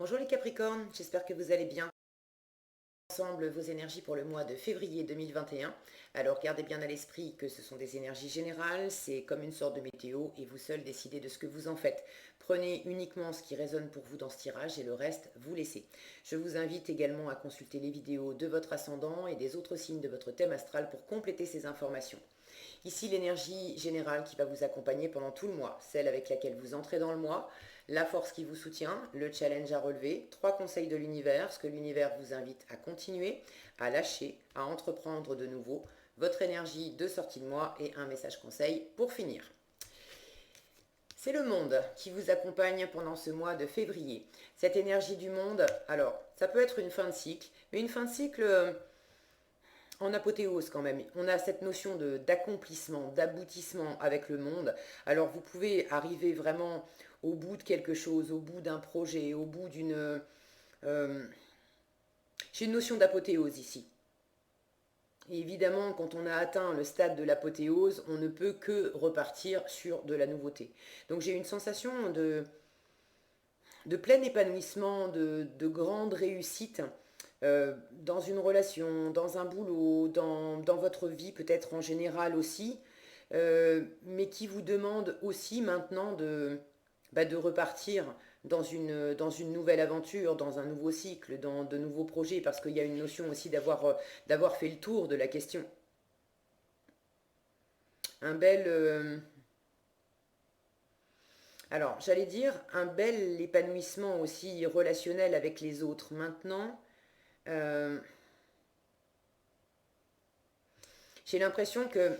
Bonjour les Capricornes, j'espère que vous allez bien. Ensemble vos énergies pour le mois de février 2021. Alors gardez bien à l'esprit que ce sont des énergies générales, c'est comme une sorte de météo et vous seul décidez de ce que vous en faites. Prenez uniquement ce qui résonne pour vous dans ce tirage et le reste, vous laissez. Je vous invite également à consulter les vidéos de votre ascendant et des autres signes de votre thème astral pour compléter ces informations. Ici l'énergie générale qui va vous accompagner pendant tout le mois, celle avec laquelle vous entrez dans le mois, la force qui vous soutient, le challenge à relever, 3 conseils de l'univers, ce que l'univers vous invite à continuer, à lâcher, à entreprendre de nouveau, votre énergie de sortie de mois et un message conseil pour finir. C'est le monde qui vous accompagne pendant ce mois de février. Cette énergie du monde, alors ça peut être une fin de cycle, mais une fin de cycle en apothéose quand même. On a cette notion d'accomplissement, d'aboutissement avec le monde. Alors vous pouvez arriver vraiment au bout de quelque chose, au bout d'un projet, au bout d'une... J'ai une notion d'apothéose ici. Et évidemment, quand on a atteint le stade de l'apothéose, on ne peut que repartir sur de la nouveauté. Donc j'ai une sensation de plein épanouissement, de grande réussite dans une relation, dans un boulot, dans votre vie peut-être en général aussi, mais qui vous demande aussi maintenant de repartir dans une nouvelle aventure, dans un nouveau cycle, dans de nouveaux projets, parce qu'il y a une notion aussi d'avoir fait le tour de la question. Un bel... alors, j'allais dire un bel épanouissement aussi relationnel avec les autres. Maintenant, euh, j'ai l'impression que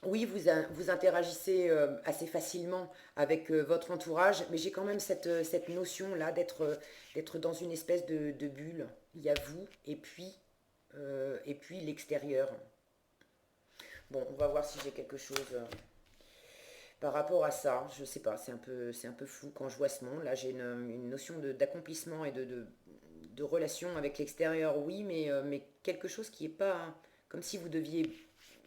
oui, vous interagissez assez facilement avec votre entourage, mais j'ai quand même cette notion-là d'être dans une espèce de bulle. Il y a vous et puis l'extérieur. Bon, on va voir si j'ai quelque chose par rapport à ça. Je sais pas, c'est un peu flou quand je vois ce monde. Là, j'ai une notion d'accomplissement et de relation avec l'extérieur, oui, mais quelque chose qui est pas comme si vous deviez,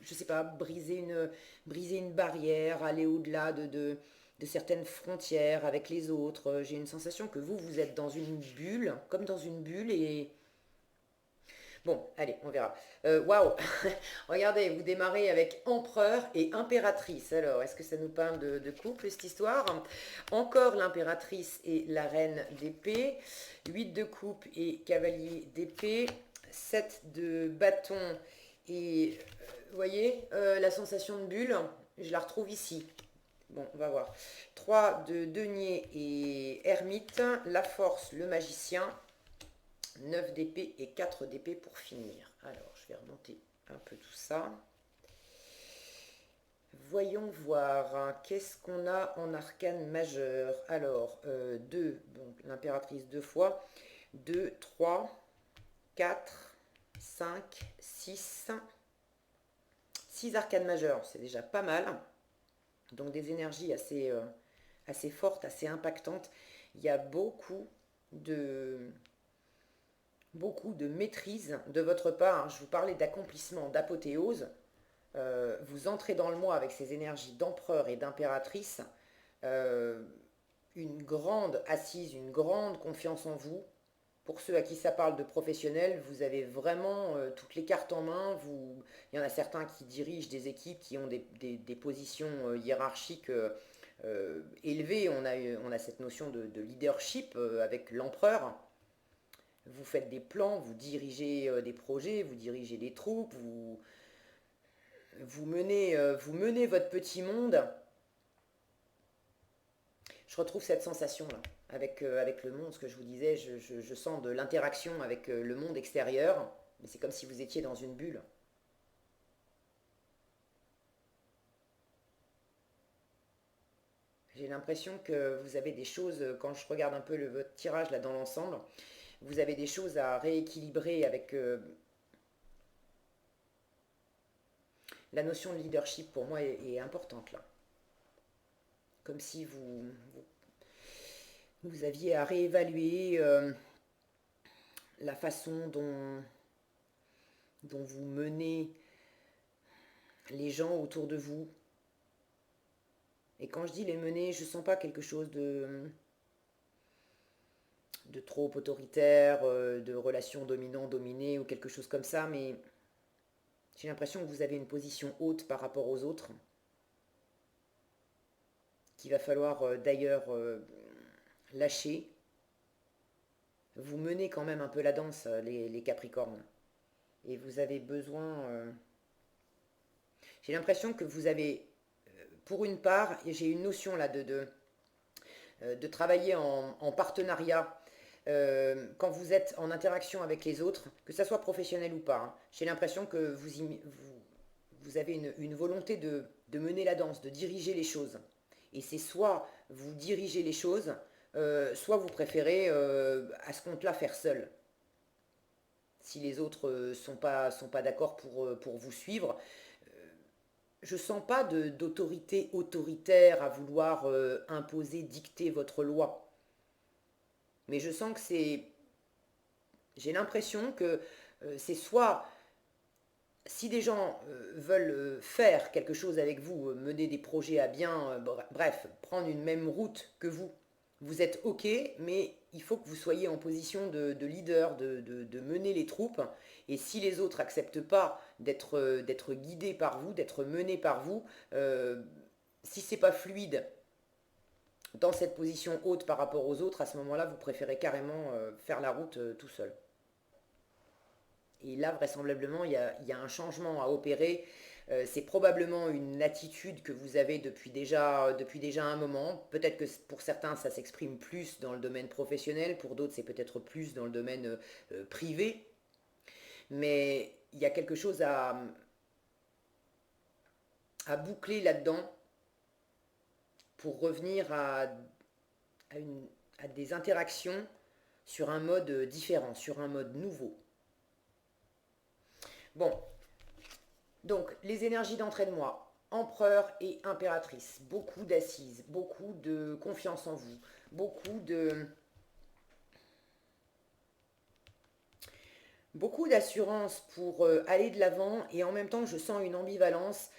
je sais pas, briser une barrière, aller au-delà de certaines frontières avec les autres. J'ai une sensation que vous êtes dans une bulle, comme dans une bulle, et bon, allez, on verra. Waouh. Regardez, vous démarrez avec empereur et impératrice. Alors, est-ce que ça nous parle de couple, cette histoire? Encore l'impératrice et la reine d'épée. 8 de coupe et cavalier d'épée. 7 de bâton et, vous voyez, la sensation de bulle, je la retrouve ici. Bon, on va voir. 3 de denier et ermite. La force, le magicien. 9 d'épée et 4 d'épée pour finir. Alors, je vais remonter un peu tout ça. Voyons voir, hein, qu'est-ce qu'on a en arcane majeur. Alors, 2, donc l'impératrice 2 fois. 2, 3, 4, 5, 6. 6 arcanes majeures, c'est déjà pas mal. Donc des énergies assez fortes, assez impactantes. Il y a beaucoup de maîtrise de votre part. Je vous parlais d'accomplissement, d'apothéose. Vous entrez dans le mois avec ces énergies d'empereur et d'impératrice, euh, une grande assise, une grande confiance en vous. Pour ceux à qui ça parle de professionnels, vous avez vraiment toutes les cartes en main. Il y en a certains qui dirigent des équipes qui ont des positions hiérarchiques élevées. On a cette notion de leadership avec l'empereur. Vous faites des plans, vous dirigez des projets, vous dirigez des troupes, vous menez votre petit monde. Je retrouve cette sensation-là avec le monde, ce que je vous disais, je sens de l'interaction avec le monde extérieur, mais c'est comme si vous étiez dans une bulle. J'ai l'impression que vous avez des choses, quand je regarde un peu votre tirage là dans l'ensemble, vous avez des choses à rééquilibrer avec la notion de leadership pour moi est importante là. Comme si vous aviez à réévaluer la façon dont vous menez les gens autour de vous. Et quand je dis les mener, je ne sens pas quelque chose de trop autoritaire, de relation dominant-dominé ou quelque chose comme ça, mais j'ai l'impression que vous avez une position haute par rapport aux autres, qu'il va falloir d'ailleurs lâcher. Vous menez quand même un peu la danse, les Capricornes. Et vous avez besoin... j'ai l'impression que vous avez, pour une part, et j'ai une notion là de travailler en partenariat quand vous êtes en interaction avec les autres, que ça soit professionnel ou pas. Hein. J'ai l'impression que vous avez une volonté de mener la danse, de diriger les choses. Et c'est soit vous dirigez les choses, soit vous préférez à ce compte-là faire seul. Si les autres sont pas d'accord pour vous suivre, je sens pas d'autorité autoritaire à vouloir imposer, dicter votre loi. Mais je sens que c'est... J'ai l'impression que c'est soit... Si des gens veulent faire quelque chose avec vous, mener des projets à bien, bref, prendre une même route que vous êtes OK, mais il faut que vous soyez en position de leader, de mener les troupes. Et si les autres n'acceptent pas d'être guidés par vous, d'être menés par vous, si c'est pas fluide dans cette position haute par rapport aux autres, à ce moment-là, vous préférez carrément faire la route tout seul. Et là, vraisemblablement, il y a un changement à opérer. C'est probablement une attitude que vous avez depuis déjà un moment. Peut-être que pour certains, ça s'exprime plus dans le domaine professionnel, pour d'autres, c'est peut-être plus dans le domaine privé. Mais il y a quelque chose à boucler là-dedans pour revenir à, une, à des interactions sur un mode différent, sur un mode nouveau. Bon, donc les énergies d'entrée de moi, empereur et impératrice, beaucoup d'assises, beaucoup de confiance en vous, beaucoup d'assurance pour aller de l'avant et en même temps je sens une ambivalence.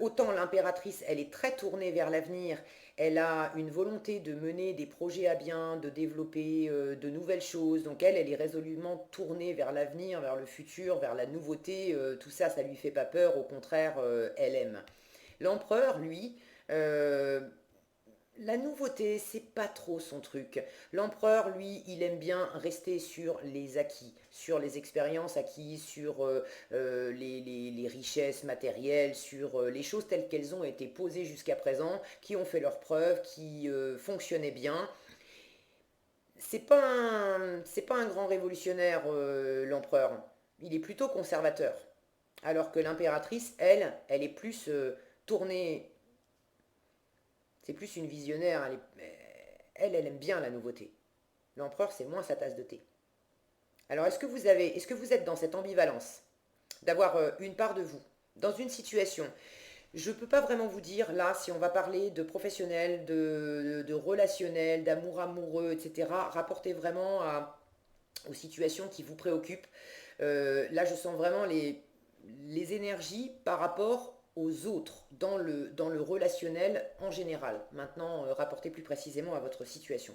Autant l'impératrice, elle est très tournée vers l'avenir, elle a une volonté de mener des projets à bien, de développer de nouvelles choses, donc elle est résolument tournée vers l'avenir, vers le futur, vers la nouveauté, tout ça, ça lui fait pas peur, au contraire, elle aime. L'empereur, lui, euh, la nouveauté, c'est pas trop son truc. L'empereur, lui, il aime bien rester sur les acquis, sur les expériences acquises, sur les richesses matérielles, sur les choses telles qu'elles ont été posées jusqu'à présent, qui ont fait leurs preuves, qui fonctionnaient bien. C'est pas un grand révolutionnaire, l'empereur. Il est plutôt conservateur. Alors que l'impératrice, elle est plus tournée. C'est plus une visionnaire. Elle aime bien la nouveauté. L'empereur, c'est moins sa tasse de thé. Alors, est-ce que vous êtes dans cette ambivalence d'avoir une part de vous dans une situation? Je ne peux pas vraiment vous dire là si on va parler de professionnel, de relationnel, d'amour amoureux, etc. Rapportez vraiment aux situations qui vous préoccupent. Là, je sens vraiment les énergies par rapport aux autres, dans le relationnel en général. Maintenant, rapportez plus précisément à votre situation.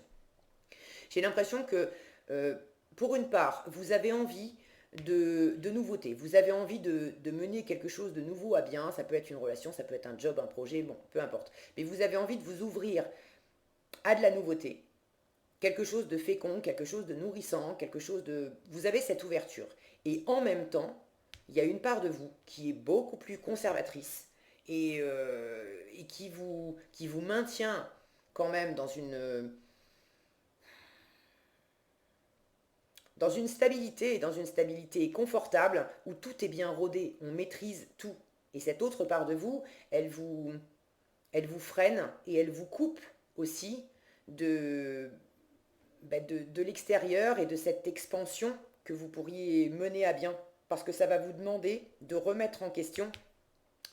J'ai l'impression que, euh, pour une part, vous avez envie de nouveautés, vous avez envie de mener quelque chose de nouveau à bien, ça peut être une relation, ça peut être un job, un projet, bon, peu importe. Mais vous avez envie de vous ouvrir à de la nouveauté, quelque chose de fécond, quelque chose de nourrissant, quelque chose de... Vous avez cette ouverture. Et en même temps, il y a une part de vous qui est beaucoup plus conservatrice et qui vous maintient quand même dans une stabilité confortable où tout est bien rodé, on maîtrise tout. Et cette autre part de vous, elle vous freine et elle vous coupe aussi de, de l'extérieur et de cette expansion que vous pourriez mener à bien. Parce que ça va vous demander de remettre en question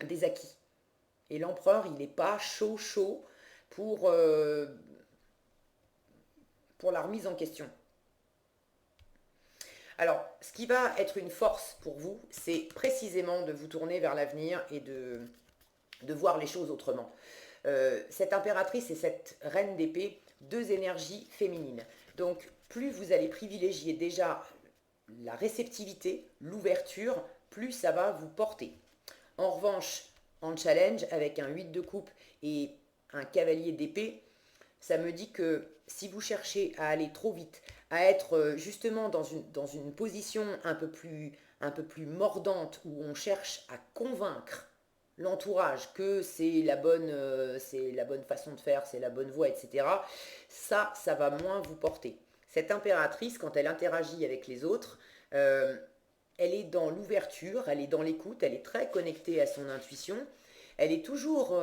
des acquis. Et l'empereur, il n'est pas chaud pour la remise en question. Alors, ce qui va être une force pour vous, c'est précisément de vous tourner vers l'avenir et de voir les choses autrement. Cette impératrice et cette reine d'épée, deux énergies féminines. Donc, plus vous allez privilégier déjà la réceptivité, l'ouverture, plus ça va vous porter. En revanche, en challenge, avec un 8 de coupe et un cavalier d'épée, ça me dit que si vous cherchez à aller trop vite, à être justement dans une position un peu plus mordante, où on cherche à convaincre l'entourage que c'est la bonne façon de faire, c'est la bonne voie, etc., ça va moins vous porter. Cette impératrice, quand elle interagit avec les autres, euh, elle est dans l'ouverture, elle est dans l'écoute, elle est très connectée à son intuition, elle est toujours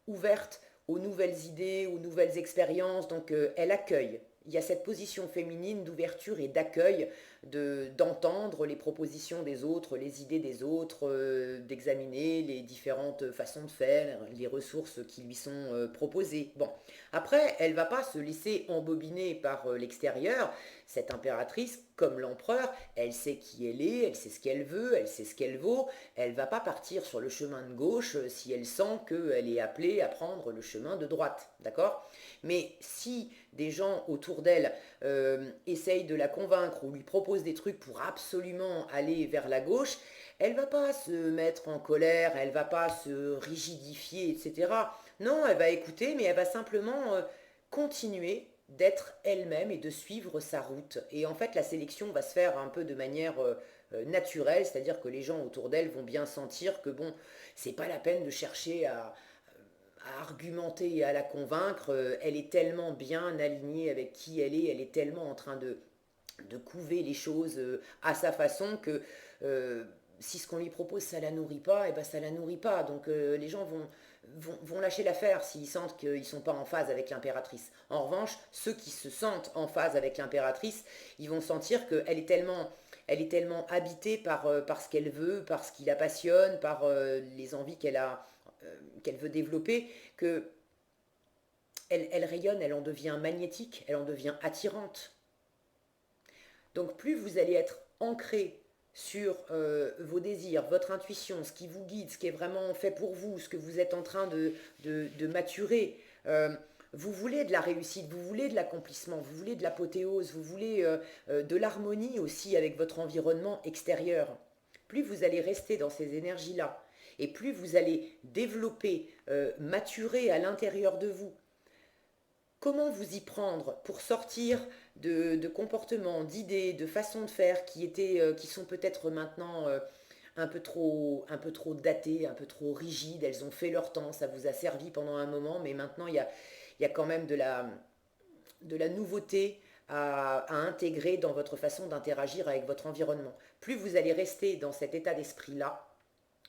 ouverte aux nouvelles idées, aux nouvelles expériences, donc elle accueille. Il y a cette position féminine d'ouverture et d'accueil, d'entendre les propositions des autres, les idées des autres, d'examiner les différentes façons de faire, les ressources qui lui sont proposées. Bon, après, elle va pas se laisser embobiner par l'extérieur. Cette impératrice, comme l'empereur, elle sait qui elle est, elle sait ce qu'elle veut, elle sait ce qu'elle vaut. Elle va pas partir sur le chemin de gauche si elle sent qu'elle est appelée à prendre le chemin de droite, d'accord? Mais si des gens autour d'elle essayent de la convaincre ou lui proposent des trucs pour absolument aller vers la gauche, elle va pas se mettre en colère, elle va pas se rigidifier, etc. Non, elle va écouter, mais elle va simplement continuer d'être elle-même et de suivre sa route. Et en fait, la sélection va se faire un peu de manière naturelle, c'est-à-dire que les gens autour d'elle vont bien sentir que bon, c'est pas la peine de chercher à argumenter et à la convaincre. Elle est tellement bien alignée avec qui elle est tellement en train de couver les choses à sa façon que si ce qu'on lui propose ça la nourrit pas, et ben ça la nourrit pas. Donc les gens vont lâcher l'affaire s'ils sentent qu'ils ne sont pas en phase avec l'impératrice. En revanche, ceux qui se sentent en phase avec l'impératrice, ils vont sentir qu'elle est tellement habitée par ce qu'elle veut, par ce qui la passionne, par les envies qu'elle veut développer, que elle rayonne, elle en devient magnétique, elle en devient attirante. Donc plus vous allez être ancré sur vos désirs, votre intuition, ce qui vous guide, ce qui est vraiment fait pour vous, ce que vous êtes en train de maturer. Vous voulez de la réussite, vous voulez de l'accomplissement, vous voulez de l'apothéose, vous voulez de l'harmonie aussi avec votre environnement extérieur. Plus vous allez rester dans ces énergies-là, et plus vous allez développer, maturer à l'intérieur de vous, comment vous y prendre pour sortir de comportements, d'idées, de façons de faire qui sont peut-être maintenant un peu trop datées, un peu trop rigides. Elles ont fait leur temps, ça vous a servi pendant un moment, mais maintenant il y a quand même de la nouveauté à intégrer dans votre façon d'interagir avec votre environnement. Plus vous allez rester dans cet état d'esprit-là,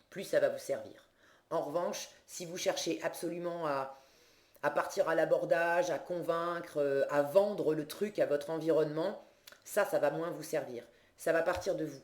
plus ça va vous servir. En revanche, si vous cherchez absolument à partir à l'abordage, à convaincre, à vendre le truc à votre environnement, ça va moins vous servir. Ça va partir de vous.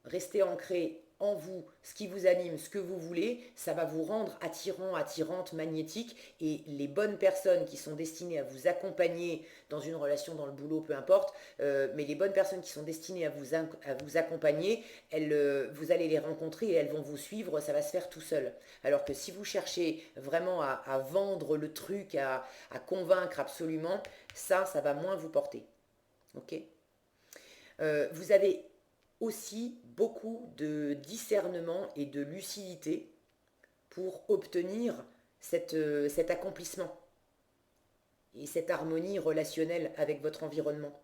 Restez ancré en vous, ce qui vous anime, ce que vous voulez, ça va vous rendre attirant, attirante, magnétique, et les bonnes personnes qui sont destinées à vous accompagner dans une relation, dans le boulot, peu importe, mais les bonnes personnes qui sont destinées à vous accompagner, vous allez les rencontrer et elles vont vous suivre, ça va se faire tout seul. Alors que si vous cherchez vraiment à vendre le truc, à convaincre absolument, ça va moins vous porter. Ok? Vous avez aussi beaucoup de discernement et de lucidité pour obtenir cet accomplissement et cette harmonie relationnelle avec votre environnement.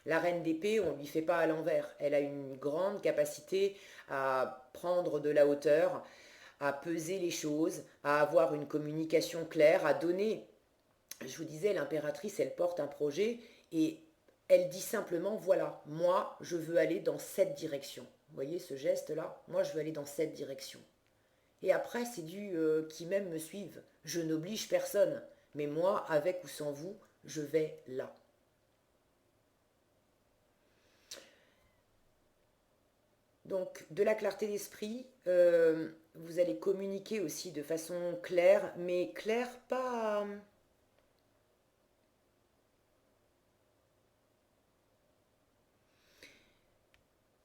La reine d'épée, on ne lui fait pas à l'envers. Elle a une grande capacité à prendre de la hauteur, à peser les choses, à avoir une communication claire, à donner. Je vous disais, l'impératrice, elle porte un projet et elle dit simplement, voilà, moi, je veux aller dans cette direction. Vous voyez ce geste-là? Moi, je veux aller dans cette direction. Et après, c'est du qui même me suivent. Je n'oblige personne. Mais moi, avec ou sans vous, je vais là. Donc, de la clarté d'esprit, vous allez communiquer aussi de façon claire, mais claire pas...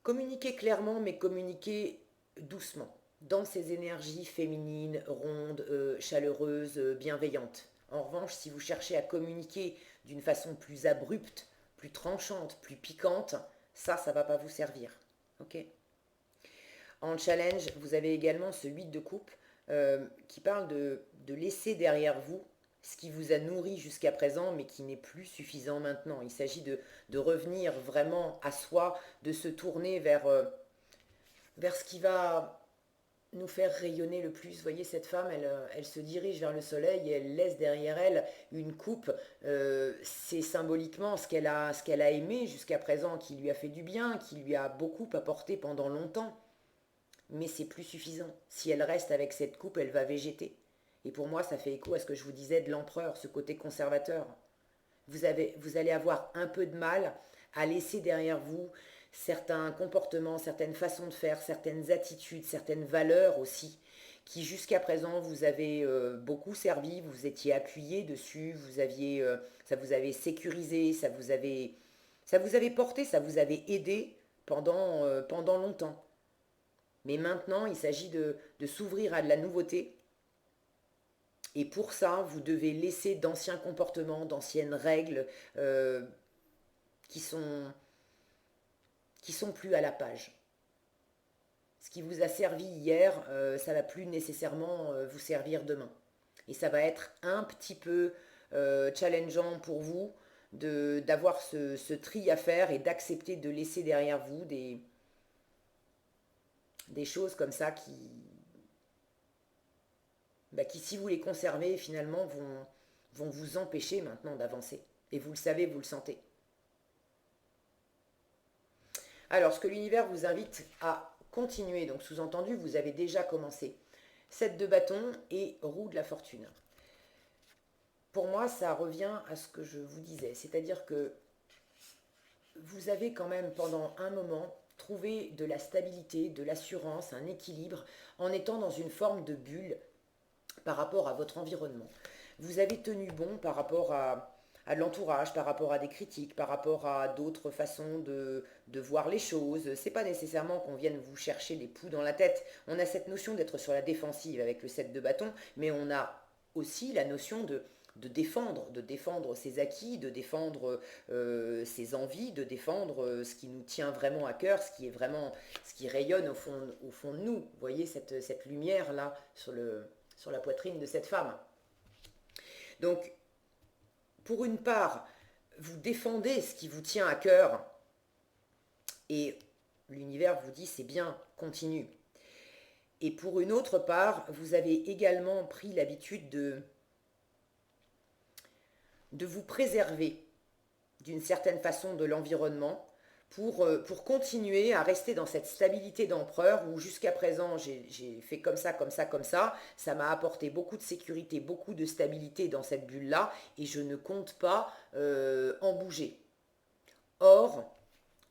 Communiquer clairement, mais communiquer doucement, dans ces énergies féminines, rondes, chaleureuses, bienveillantes. En revanche, si vous cherchez à communiquer d'une façon plus abrupte, plus tranchante, plus piquante, ça ne va pas vous servir. Ok. En challenge, vous avez également ce 8 de coupe qui parle de laisser derrière vous ce qui vous a nourri jusqu'à présent, mais qui n'est plus suffisant maintenant. Il s'agit de revenir vraiment à soi, de se tourner vers ce qui va nous faire rayonner le plus. Vous voyez, cette femme, elle se dirige vers le soleil et elle laisse derrière elle une coupe. C'est symboliquement ce qu'elle a aimé jusqu'à présent, qui lui a fait du bien, qui lui a beaucoup apporté pendant longtemps. Mais c'est plus suffisant. Si elle reste avec cette coupe, elle va végéter. Et pour moi, ça fait écho à ce que je vous disais de l'empereur, ce côté conservateur. Vous allez avoir un peu de mal à laisser derrière vous certains comportements, certaines façons de faire, certaines attitudes, certaines valeurs aussi, qui jusqu'à présent vous avez beaucoup servi, vous étiez appuyé dessus, ça vous avait sécurisé, ça vous avait porté, ça vous avait aidé pendant longtemps. Mais maintenant, il s'agit de s'ouvrir à de la nouveauté. Et pour ça, vous devez laisser d'anciens comportements, d'anciennes règles qui sont plus à la page. Ce qui vous a servi hier, ça va plus nécessairement vous servir demain. Et ça va être un petit peu challengeant pour vous d'avoir ce tri à faire et d'accepter de laisser derrière vous des choses comme ça qui, si vous les conservez, finalement, vont vous empêcher maintenant d'avancer. Et vous le savez, vous le sentez. Alors, ce que l'univers vous invite à continuer, donc sous-entendu, vous avez déjà commencé. 7 de bâton et roue de la fortune. Pour moi, ça revient à ce que je vous disais, c'est-à-dire que vous avez quand même pendant un moment trouvé de la stabilité, de l'assurance, un équilibre, en étant dans une forme de bulle par rapport à votre environnement. Vous avez tenu bon par rapport à l'entourage, par rapport à des critiques, par rapport à d'autres façons de voir les choses. C'est pas nécessairement qu'on vienne vous chercher des poux dans la tête. On a cette notion d'être sur la défensive avec le 7 de bâton, mais on a aussi la notion de défendre ses acquis, de défendre ses envies, de défendre ce qui nous tient vraiment à cœur, ce qui rayonne au fond de nous. Vous voyez cette lumière-là sur la poitrine de cette femme. Donc, pour une part, vous défendez ce qui vous tient à cœur et l'univers vous dit c'est bien, continue. Et pour une autre part, vous avez également pris l'habitude de vous préserver d'une certaine façon de l'environnement pour continuer à rester dans cette stabilité d'empereur où jusqu'à présent j'ai fait comme ça, comme ça, comme ça m'a apporté beaucoup de sécurité, beaucoup de stabilité dans cette bulle-là et je ne compte pas en bouger. Or,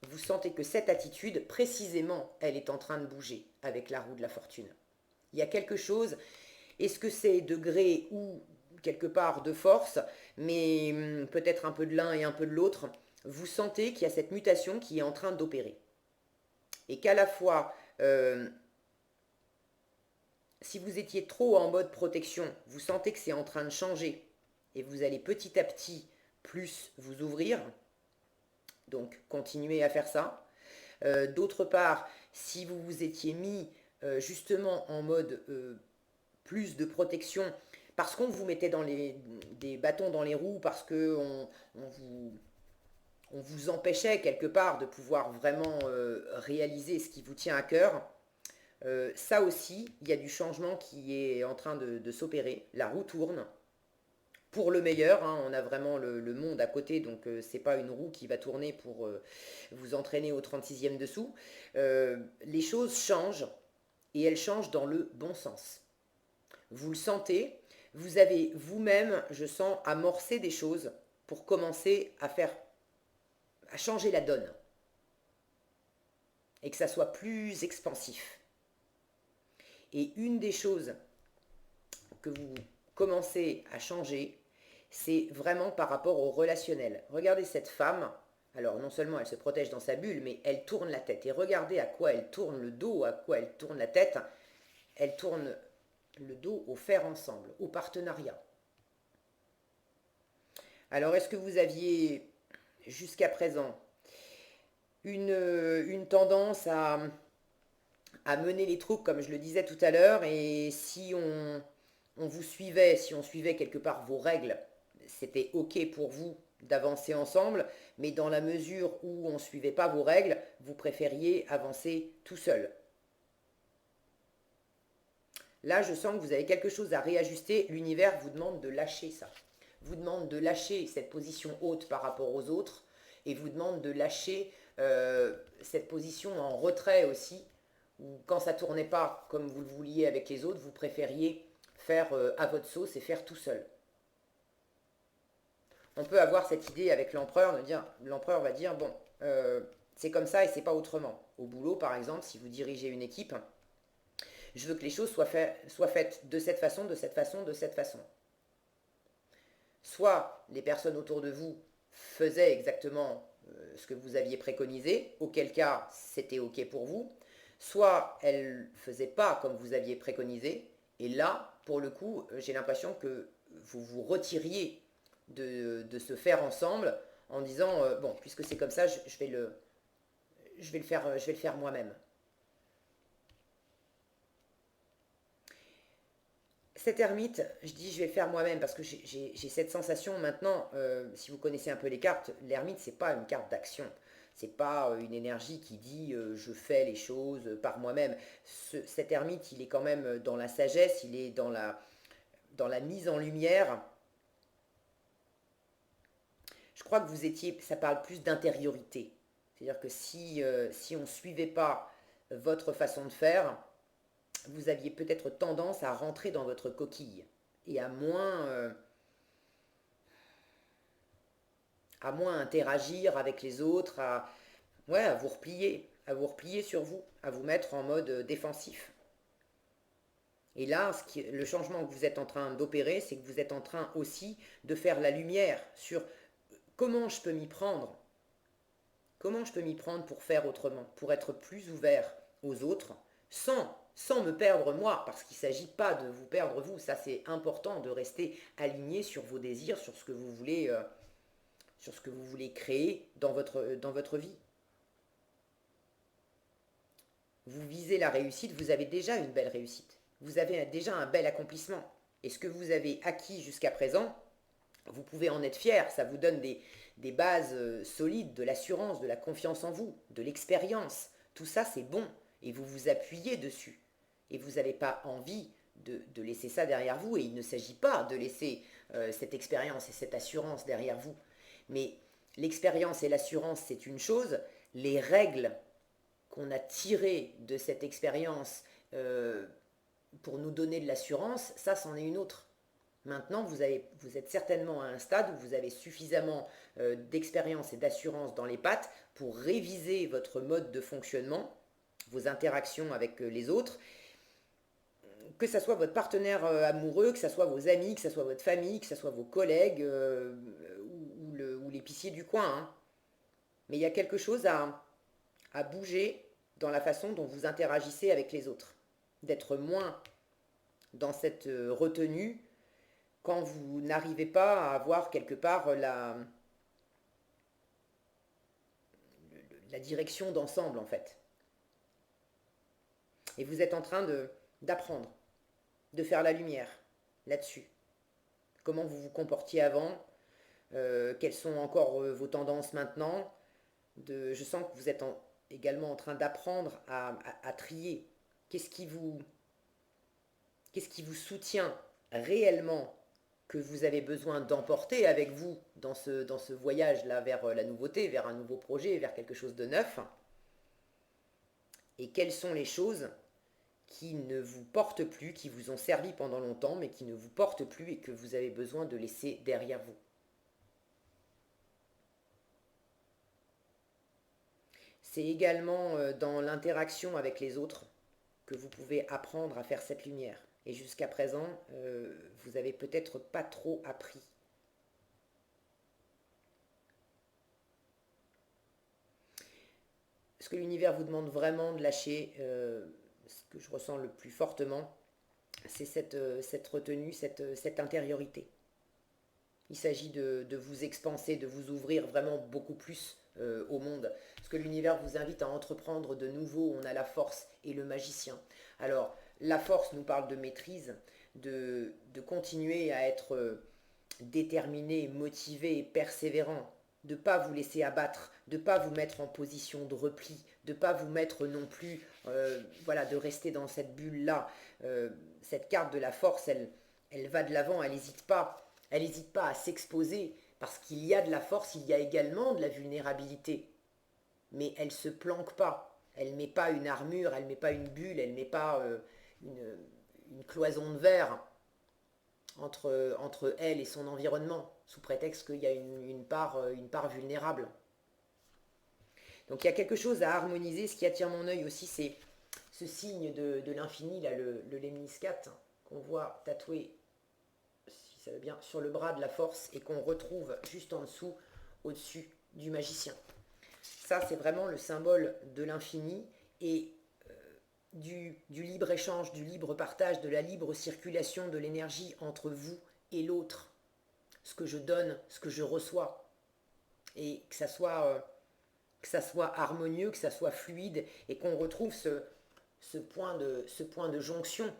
vous sentez que cette attitude, précisément, elle est en train de bouger avec la roue de la fortune. Il y a quelque chose, est-ce que c'est de gré ou quelque part de force, mais peut-être un peu de l'un et un peu de l'autre, vous sentez qu'il y a cette mutation qui est en train d'opérer. Et qu'à la fois, si vous étiez trop en mode protection, vous sentez que c'est en train de changer et vous allez petit à petit plus vous ouvrir. Donc, continuez à faire ça. D'autre part, si vous vous étiez mis justement en mode plus de protection, parce qu'on vous mettait des bâtons dans les roues, parce qu'on vous empêchait quelque part de pouvoir vraiment réaliser ce qui vous tient à cœur, ça aussi, il y a du changement qui est en train de s'opérer. La roue tourne. Pour le meilleur, hein, on a vraiment le monde à côté, donc c'est pas une roue qui va tourner pour vous entraîner au 36e dessous. Les choses changent, et elles changent dans le bon sens. Vous le sentez, vous avez vous-même, je sens, amorcé des choses pour commencer à changer la donne. Et que ça soit plus expansif. Et une des choses que vous commencez à changer, c'est vraiment par rapport au relationnel. Regardez cette femme, alors non seulement elle se protège dans sa bulle, mais elle tourne la tête. Et regardez à quoi elle tourne le dos, à quoi elle tourne la tête. Elle tourne le dos au faire ensemble, au partenariat. Alors, est-ce que vous aviez jusqu'à présent une tendance à mener les troupes, comme je le disais tout à l'heure, et si on vous suivait, si on suivait quelque part vos règles, c'était OK pour vous d'avancer ensemble, mais dans la mesure où on ne suivait pas vos règles, vous préfériez avancer tout seul. Là, je sens que vous avez quelque chose à réajuster. L'univers vous demande de lâcher ça. Vous demande de lâcher cette position haute par rapport aux autres et vous demande de lâcher cette position en retrait aussi, où quand ça tournait pas comme vous le vouliez avec les autres, vous préfériez faire à votre sauce et faire tout seul. On peut avoir cette idée avec l'empereur, de dire, l'empereur va dire, bon, c'est comme ça et c'est pas autrement. Au boulot, par exemple, si vous dirigez une équipe, je veux que les choses soient faites de cette façon, de cette façon, de cette façon. Soit les personnes autour de vous faisaient exactement ce que vous aviez préconisé, auquel cas c'était OK pour vous, soit elles ne faisaient pas comme vous aviez préconisé, et là, pour le coup, j'ai l'impression que vous vous retiriez de se faire ensemble en disant, bon, puisque c'est comme ça, je vais le faire moi-même. Cette ermite, je dis je vais le faire moi-même parce que j'ai cette sensation maintenant, si vous connaissez un peu les cartes, l'ermite c'est pas une carte d'action. C'est pas une énergie qui dit je fais les choses par moi-même. Cet ermite, il est quand même dans la sagesse, il est dans la mise en lumière. Je crois que vous étiez, ça parle plus d'intériorité. C'est-à-dire que si on ne suivait pas votre façon de faire, vous aviez peut-être tendance à rentrer dans votre coquille et à moins interagir avec les autres, ouais, à vous replier sur vous, à vous mettre en mode défensif. Et là, le changement que vous êtes en train d'opérer, c'est que vous êtes en train aussi de faire la lumière sur comment je peux m'y prendre. Comment je peux m'y prendre pour faire autrement, pour être plus ouvert aux autres, sans me perdre moi, parce qu'il ne s'agit pas de vous perdre vous. Ça, c'est important de rester aligné sur vos désirs, sur ce que vous voulez créer dans votre vie. Vous visez la réussite, vous avez déjà une belle réussite. Vous avez déjà un bel accomplissement. Et ce que vous avez acquis jusqu'à présent, vous pouvez en être fier. Ça vous donne des bases solides, de l'assurance, de la confiance en vous, de l'expérience. Tout ça, c'est bon. Et vous vous appuyez dessus. Et vous n'avez pas envie de laisser ça derrière vous. Et il ne s'agit pas de laisser cette expérience et cette assurance derrière vous. Mais l'expérience et l'assurance, c'est une chose. Les règles qu'on a tirées de cette expérience pour nous donner de l'assurance, ça, c'en est une autre. Maintenant, vous êtes certainement à un stade où vous avez suffisamment d'expérience et d'assurance dans les pattes pour réviser votre mode de fonctionnement, vos interactions avec les autres, que ce soit votre partenaire amoureux, que ce soit vos amis, que ce soit votre famille, que ce soit vos collègues ou l'épicier du coin. Hein. Mais il y a quelque chose à bouger dans la façon dont vous interagissez avec les autres. D'être moins dans cette retenue quand vous n'arrivez pas à avoir quelque part la direction d'ensemble en fait. Et vous êtes en train d'apprendre, de faire la lumière là-dessus. Comment vous vous comportiez avant, quelles sont encore vos tendances maintenant. Je sens que vous êtes également en train d'apprendre à trier. Qu'est-ce qui vous soutient réellement que vous avez besoin d'emporter avec vous dans ce voyage-là vers la nouveauté, vers un nouveau projet, vers quelque chose de neuf. Et quelles sont les choses qui ne vous portent plus, qui vous ont servi pendant longtemps, mais qui ne vous portent plus et que vous avez besoin de laisser derrière vous. C'est également dans l'interaction avec les autres que vous pouvez apprendre à faire cette lumière. Et jusqu'à présent, vous n'avez peut-être pas trop appris. Ce que l'univers vous demande vraiment de lâcher, ce que je ressens le plus fortement, c'est cette retenue, cette intériorité. Il s'agit de vous expanser, de vous ouvrir vraiment beaucoup plus au monde. Ce que l'univers vous invite à entreprendre de nouveau, on a la force et le magicien. Alors, la force nous parle de maîtrise, de continuer à être déterminé, motivé et persévérant, de ne pas vous laisser abattre, de ne pas vous mettre en position de repli, de ne pas vous mettre non plus, voilà, de rester dans cette bulle-là. Cette carte de la force, elle va de l'avant, elle n'hésite pas à s'exposer, parce qu'il y a de la force, il y a également de la vulnérabilité, mais elle ne se planque pas, elle ne met pas une armure, elle ne met pas une bulle, elle ne met pas une, une cloison de verre entre elle et son environnement, sous prétexte qu'il y a une part vulnérable. Donc il y a quelque chose à harmoniser. Ce qui attire mon œil aussi, c'est ce signe de l'infini, là, le lemniscat, qu'on voit tatoué, si ça va bien, sur le bras de la force et qu'on retrouve juste en dessous, au-dessus du magicien. Ça, c'est vraiment le symbole de l'infini et du libre-échange, du libre partage, de la libre circulation de l'énergie entre vous et l'autre. Ce que je donne, ce que je reçois. Et que ça soit harmonieux, que ça soit fluide et qu'on retrouve ce point de jonction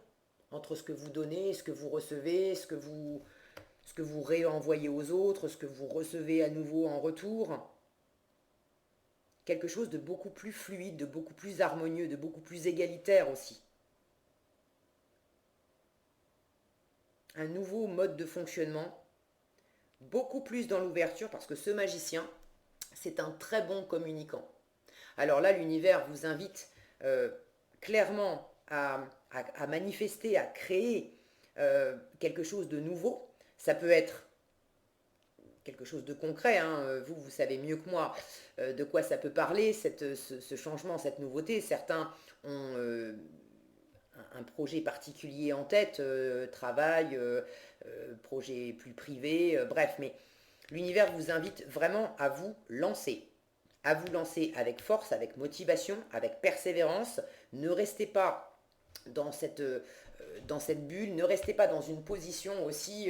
entre ce que vous donnez, ce que vous recevez, ce que vous réenvoyez aux autres, ce que vous recevez à nouveau en retour. Quelque chose de beaucoup plus fluide, de beaucoup plus harmonieux, de beaucoup plus égalitaire aussi. Un nouveau mode de fonctionnement, beaucoup plus dans l'ouverture, parce que ce magicien, c'est un très bon communicant. Alors là, l'univers vous invite clairement à manifester, à créer quelque chose de nouveau. Ça peut être quelque chose de concret, hein. Vous savez mieux que moi de quoi ça peut parler, ce changement, cette nouveauté. Certains ont un projet particulier en tête, travail, projet plus privé, bref, mais l'univers vous invite vraiment à vous lancer. À vous lancer avec force, avec motivation, avec persévérance. Ne restez pas dans cette bulle, ne restez pas dans une position aussi,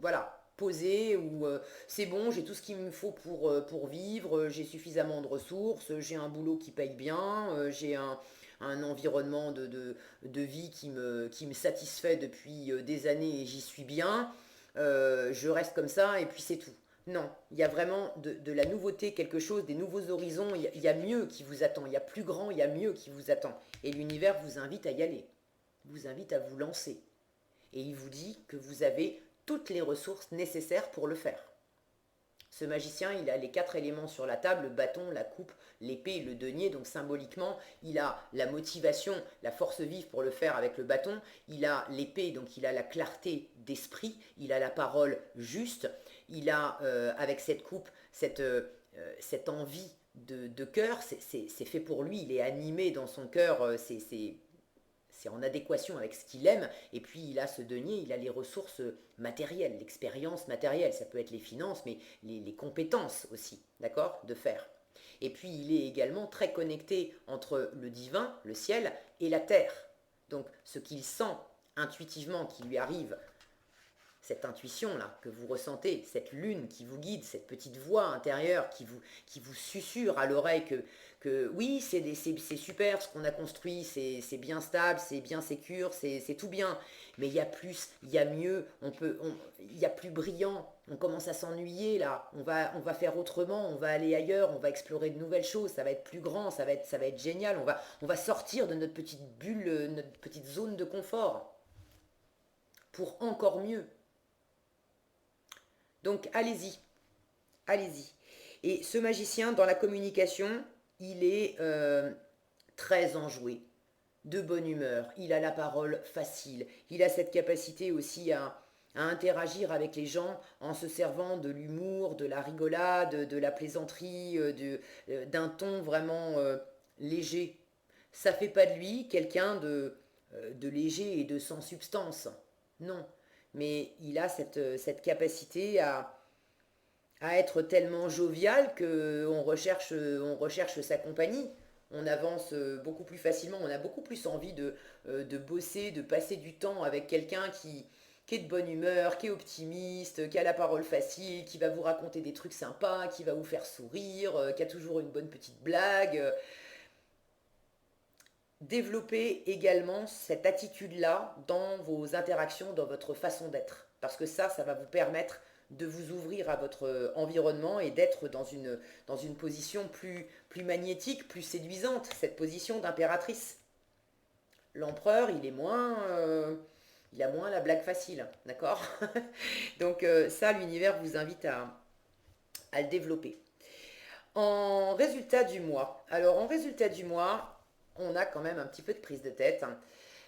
voilà, posée où c'est bon, j'ai tout ce qu'il me faut pour vivre, j'ai suffisamment de ressources, j'ai un boulot qui paye bien, j'ai un environnement de vie qui me satisfait depuis des années et j'y suis bien, je reste comme ça et puis c'est tout. Non, il y a vraiment de la nouveauté, quelque chose, des nouveaux horizons, il y a mieux qui vous attend, il y a plus grand, il y a mieux qui vous attend. Et l'univers vous invite à y aller, vous invite à vous lancer. Et il vous dit que vous avez toutes les ressources nécessaires pour le faire. Ce magicien, il a les 4 éléments sur la table, le bâton, la coupe, l'épée et le denier. Donc symboliquement, il a la motivation, la force vive pour le faire avec le bâton. Il a l'épée, donc il a la clarté d'esprit. Il a la parole juste. Il a, avec cette coupe, cette envie de cœur. C'est fait pour lui. Il est animé dans son cœur. C'est en adéquation avec ce qu'il aime, et puis il a ce denier, il a les ressources matérielles, l'expérience matérielle, ça peut être les finances, mais les compétences aussi, d'accord, de faire. Et puis il est également très connecté entre le divin, le ciel, et la terre. Donc ce qu'il sent intuitivement qui lui arrive, cette intuition-là que vous ressentez, cette lune qui vous guide, cette petite voix intérieure qui vous susurre à l'oreille que oui, c'est super ce qu'on a construit, c'est bien stable, c'est bien sécure, c'est tout bien. Mais il y a plus, il y a mieux, il y a plus brillant, on commence à s'ennuyer là, on va faire autrement, on va aller ailleurs, on va explorer de nouvelles choses, ça va être plus grand, ça va être génial, on va sortir de notre petite bulle, notre petite zone de confort pour encore mieux. Donc allez-y, allez-y. Et ce magicien, dans la communication, il est très enjoué, de bonne humeur, il a la parole facile, il a cette capacité aussi à interagir avec les gens en se servant de l'humour, de la rigolade, de la plaisanterie, d'un ton vraiment léger. Ça fait pas de lui quelqu'un de léger et de sans substance. Non, mais il a cette capacité à être tellement jovial on recherche sa compagnie. On avance beaucoup plus facilement, on a beaucoup plus envie de bosser, de passer du temps avec quelqu'un qui est de bonne humeur, qui est optimiste, qui a la parole facile, qui va vous raconter des trucs sympas, qui va vous faire sourire, qui a toujours une bonne petite blague. Développez également cette attitude-là dans vos interactions, dans votre façon d'être. Parce que ça va vous permettre de vous ouvrir à votre environnement et d'être dans une position plus magnétique, plus séduisante, cette position d'impératrice. L'empereur, il a moins la blague facile, d'accord? Donc ça, l'univers vous invite à le développer. En résultat du mois, alors en résultat du mois, on a quand même un petit peu de prise de tête, hein.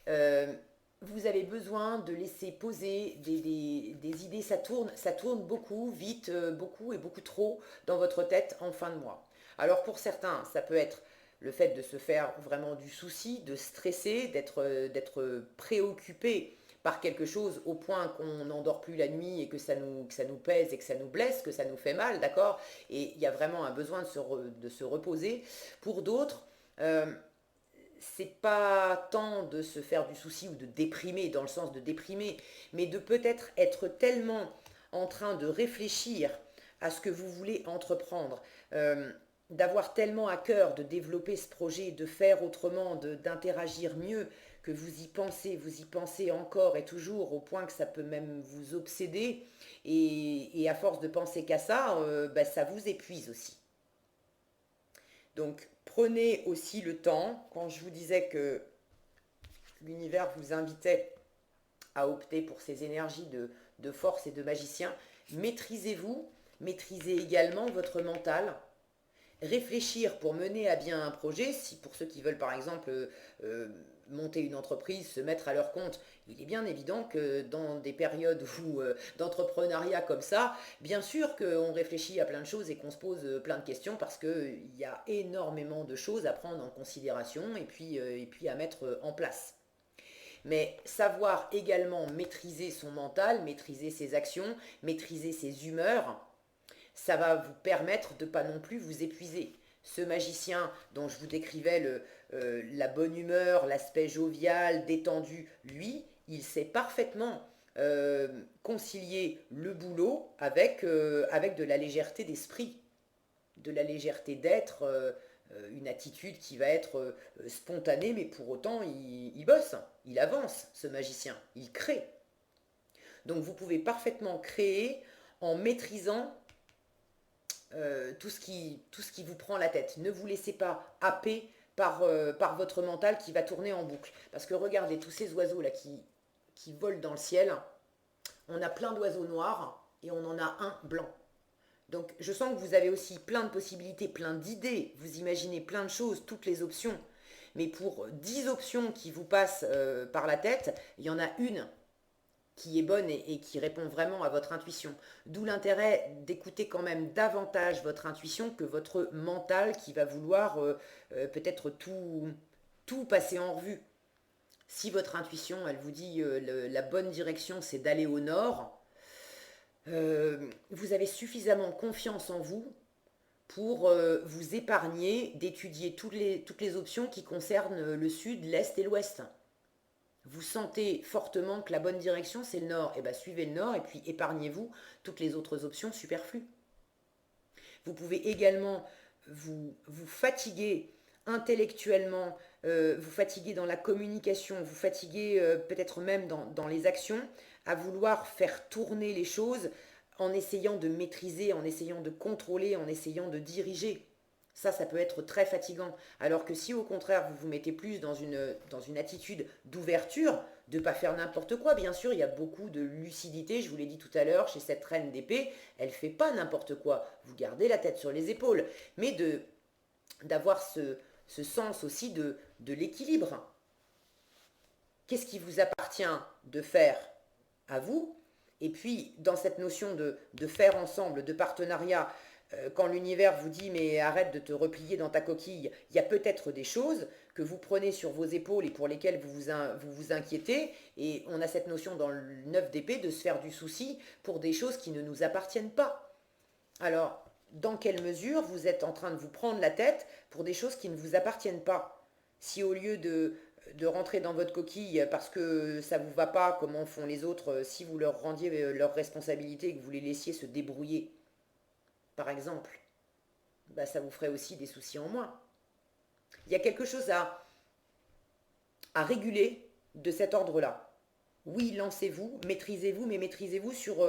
Euh, Vous avez besoin de laisser poser des idées, ça tourne beaucoup, vite, beaucoup et beaucoup trop dans votre tête en fin de mois. Alors pour certains, ça peut être le fait de se faire vraiment du souci, de stresser, d'être préoccupé par quelque chose au point qu'on n'endort plus la nuit et que ça nous pèse et que ça nous blesse, que ça nous fait mal, d'accord? Et il y a vraiment un besoin de se reposer. Pour d'autres, euh, c'est pas tant de se faire du souci ou de déprimer, dans le sens de déprimer, mais de peut-être être tellement en train de réfléchir à ce que vous voulez entreprendre, euh, d'avoir tellement à cœur de développer ce projet, de faire autrement, d'interagir mieux, que vous y pensez encore et toujours, au point que ça peut même vous obséder, et à force de penser qu'à ça, bah, ça vous épuise aussi. Donc prenez aussi le temps, quand je vous disais que l'univers vous invitait à opter pour ces énergies de force et de magicien, maîtrisez-vous, maîtrisez également votre mental. Réfléchir pour mener à bien un projet, si pour ceux qui veulent par exemple euh, monter une entreprise, se mettre à leur compte, il est bien évident que dans des périodes d'entrepreneuriat comme ça, bien sûr qu'on réfléchit à plein de choses et qu'on se pose plein de questions parce qu'il y a énormément de choses à prendre en considération et puis à mettre en place. Mais savoir également maîtriser son mental, maîtriser ses actions, maîtriser ses humeurs, ça va vous permettre de ne pas non plus vous épuiser. Ce magicien dont je vous décrivais la bonne humeur, l'aspect jovial, détendu, lui, il sait parfaitement concilier le boulot avec de la légèreté d'esprit, de la légèreté d'être, une attitude qui va être spontanée, mais pour autant il bosse, il avance, ce magicien, il crée. Donc vous pouvez parfaitement créer en maîtrisant tout ce qui vous prend la tête. Ne vous laissez pas happer par votre mental qui va tourner en boucle. Parce que regardez tous ces oiseaux là qui volent dans le ciel. On a plein d'oiseaux noirs et on en a un blanc. Donc je sens que vous avez aussi plein de possibilités, plein d'idées. Vous imaginez plein de choses, toutes les options. Mais pour 10 options qui vous passent par la tête, il y en a une qui est bonne et qui répond vraiment à votre intuition. D'où l'intérêt d'écouter quand même davantage votre intuition que votre mental qui va vouloir peut-être tout passer en revue. Si votre intuition, elle vous dit la bonne direction, c'est d'aller au nord, vous avez suffisamment confiance en vous pour vous épargner d'étudier toutes les options qui concernent le sud, l'est et l'ouest. Vous sentez fortement que la bonne direction c'est le nord, et bien suivez le nord et puis épargnez-vous toutes les autres options superflues. Vous pouvez également vous fatiguer intellectuellement, vous fatiguer dans la communication, vous fatiguer peut-être même dans les actions, à vouloir faire tourner les choses en essayant de maîtriser, en essayant de contrôler, en essayant de diriger. Ça peut être très fatigant. Alors que si au contraire vous vous mettez plus dans une attitude d'ouverture, de ne pas faire n'importe quoi, bien sûr il y a beaucoup de lucidité, je vous l'ai dit tout à l'heure, chez cette reine d'épée, elle ne fait pas n'importe quoi. Vous gardez la tête sur les épaules. Mais d'avoir ce sens aussi de l'équilibre. Qu'est-ce qui vous appartient de faire à vous? Et puis dans cette notion de faire ensemble, de partenariat, quand l'univers vous dit mais arrête de te replier dans ta coquille, il y a peut-être des choses que vous prenez sur vos épaules et pour lesquelles vous vous inquiétez, et on a cette notion dans le 9 d'épée de se faire du souci pour des choses qui ne nous appartiennent pas. Alors, dans quelle mesure vous êtes en train de vous prendre la tête pour des choses qui ne vous appartiennent pas? Si au lieu de rentrer dans votre coquille parce que ça vous va pas, comment font les autres, si vous leur rendiez leurs responsabilités et que vous les laissiez se débrouiller, par exemple, bah, ça vous ferait aussi des soucis en moins. Il y a quelque chose à réguler de cet ordre-là. Oui, lancez-vous, maîtrisez-vous, mais maîtrisez-vous sur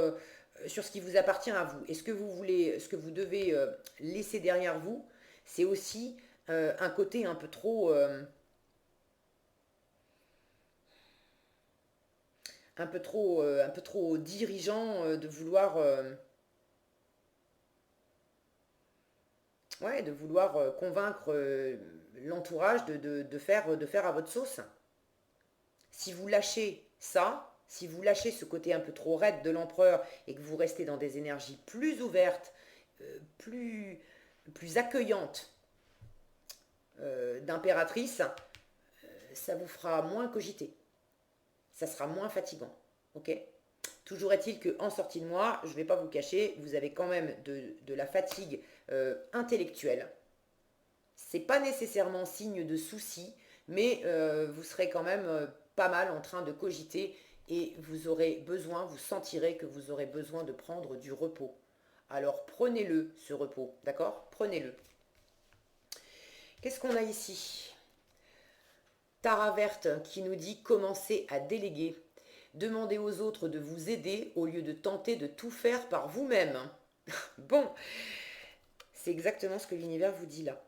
ce qui vous appartient à vous. Et ce que vous voulez, ce que vous devez laisser derrière vous, c'est aussi un côté un peu trop dirigeant de vouloir, ouais, de vouloir convaincre l'entourage de faire à votre sauce. Si vous lâchez ça, si vous lâchez ce côté un peu trop raide de l'empereur et que vous restez dans des énergies plus ouvertes, plus, plus accueillantes d'impératrice, ça vous fera moins cogiter. Ça sera moins fatigant. Ok? Toujours est-il qu'en sortie de mois, je ne vais pas vous cacher, vous avez quand même de la fatigue intellectuelle. C'est pas nécessairement signe de souci, mais vous serez quand même pas mal en train de cogiter et vous aurez besoin, vous sentirez que vous aurez besoin de prendre du repos. Alors prenez-le, ce repos, d'accord? Prenez-le. Qu'est-ce qu'on a ici? Tara verte qui nous dit commencez à déléguer. Demandez aux autres de vous aider au lieu de tenter de tout faire par vous-même. Bon, c'est exactement ce que l'univers vous dit là.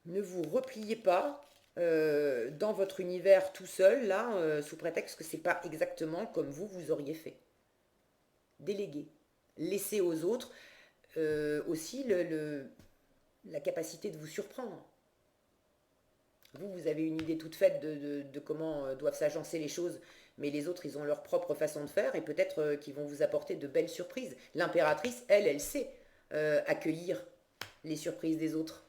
Ne vous repliez pas dans votre univers tout seul, là, sous prétexte que c'est pas exactement comme vous auriez fait. Déléguez. Laissez aux autres aussi la capacité de vous surprendre. Vous avez une idée toute faite de comment doivent s'agencer les choses, mais les autres, ils ont leur propre façon de faire et peut-être qu'ils vont vous apporter de belles surprises. L'impératrice, elle sait accueillir les surprises des autres.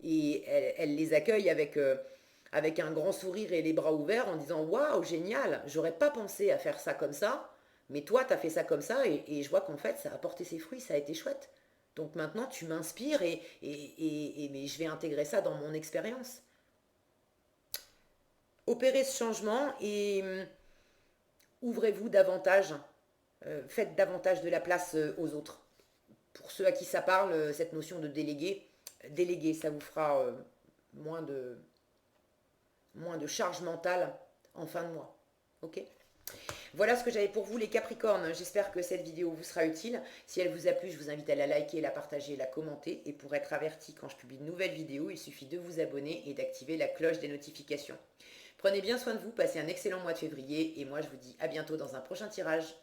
Et elle les accueille avec un grand sourire et les bras ouverts en disant waouh, génial, j'aurais pas pensé à faire ça comme ça, mais toi, tu as fait ça comme ça et je vois qu'en fait, ça a porté ses fruits, ça a été chouette. Donc maintenant, tu m'inspires mais je vais intégrer ça dans mon expérience. Opérez ce changement et ouvrez-vous davantage, faites davantage de la place aux autres. Pour ceux à qui ça parle, cette notion de déléguer, ça vous fera moins de, moins de charge mentale en fin de mois. Ok? Voilà ce que j'avais pour vous les Capricornes. J'espère que cette vidéo vous sera utile. Si elle vous a plu, je vous invite à la liker, la partager, la commenter. Et pour être averti quand je publie de nouvelles vidéos, il suffit de vous abonner et d'activer la cloche des notifications. Prenez bien soin de vous, passez un excellent mois de février et moi je vous dis à bientôt dans un prochain tirage.